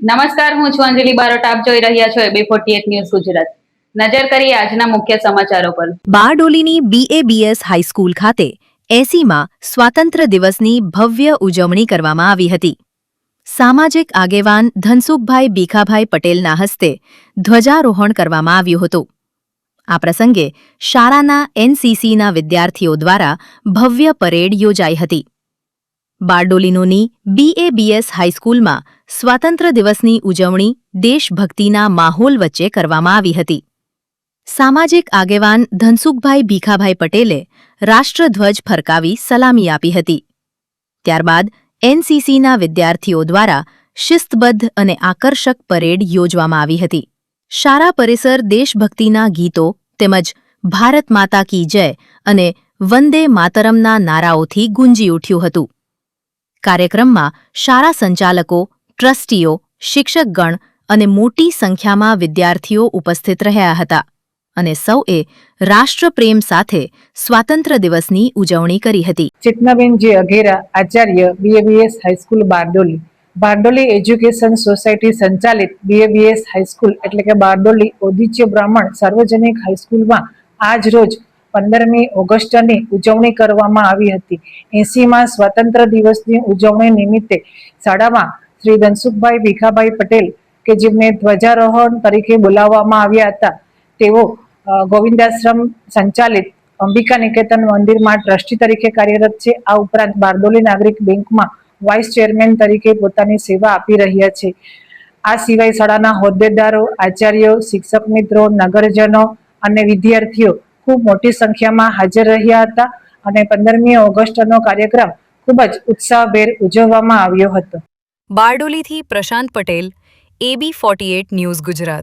નમસ્કાર, હું છું અંજલિ બારોટ. આપ જોઈ રહ્યા છો AB48 ન્યૂઝ ગુજરાત. નજર કરીએ આજના મુખ્ય સમાચારો પર. બારડોલીની BABS હાઈસ્કૂલ ખાતે 80માં સ્વાતંત્ર્ય દિવસની ભવ્ય ઉજવણી કરવામાં આવી હતી. સામાજિક આગેવાન ધનસુખભાઈ ભીખાભાઈ પટેલના હસ્તે ધ્વજારોહણ કરવામાં આવ્યું હતું. આ પ્રસંગે શાળાના NCCના વિદ્યાર્થીઓ દ્વારા ભવ્ય પરેડ યોજાઈ હતી. બારડોલીનોની BABS હાઈસ્કૂલમાં સ્વાતંત્ર્ય દિવસની ઉજવણી દેશભક્તિના માહોલ વચ્ચે કરવામાં આવી હતી. સામાજિક આગેવાન ધનસુખભાઈ ભીખાભાઈ પટેલે રાષ્ટ્રધ્વજ ફરકાવી સલામી આપી હતી. ત્યારબાદ NCCના વિદ્યાર્થીઓ દ્વારા શિસ્તબદ્ધ અને આકર્ષક પરેડ યોજવામાં આવી હતી. શાળા પરિસર દેશભક્તિના ગીતો તેમજ ભારત માતા કી જય અને વંદે માતરમના નારાઓથી ગુંજી ઉઠ્યું હતું. કાર્યક્રમમાં શાળા સંચાલકો, ટ્રસ્ટીઓ, શિક્ષકગણ અને મોટી સંખ્યામાં વિદ્યાર્થીઓ ઉપસ્થિત રહ્યા હતા અને સૌએ રાષ્ટ્રપ્રેમ સાથે સ્વાતંત્ર્ય દિવસની ઉજવણી કરી હતી. ચેતનાબેન જે Aghera, Acharya, BABS high school Bardoli. Bardoli education society સંચાલિત BABS હાઈસ્કૂલ એટલે કે બારડોલી ઓદિત્ય બ્રાહ્મણ સાર્વજનિક હાઈસ્કૂલમાં આજ રોજ 15મી ઓગસ્ટની ઉજવણી કરવામાં આવી હતી. 80માં સ્વાતંત્ર્ય દિવસની ઉજવણી નિમિત્તે શાળામાં શ્રી ધનસુખભાઈ ભીખાભાઈ પટેલ કે જેમને ધ્વજારોહણ તરીકે બોલાવવામાં આવ્યા હતા, તેઓ ગોવિંદાશ્રમ સંચાલિત અંબિકા નિકેતન મંદિરમાં ટ્રસ્ટી તરીકે કાર્યરત છે. આ ઉપરાંત બારડોલી નાગરિક બેંકમાં વાઇસ ચેરમેન તરીકે પોતાની સેવા આપી રહ્યા છે. આ સિવાય શાળાના હોદ્દેદારો, આચાર્યો, શિક્ષક મિત્રો, નગરજનો અને વિદ્યાર્થીઓ ખૂબ મોટી સંખ્યામાં હાજર રહ્યા હતા અને 15મી ઓગસ્ટનો કાર્યક્રમ ખૂબ જ ઉત્સાહભેર ઉજવવામાં આવ્યો હતો. બારડોલીથી પ્રશાંત પટેલ, AB48 ન્યૂઝ ગુજરાત.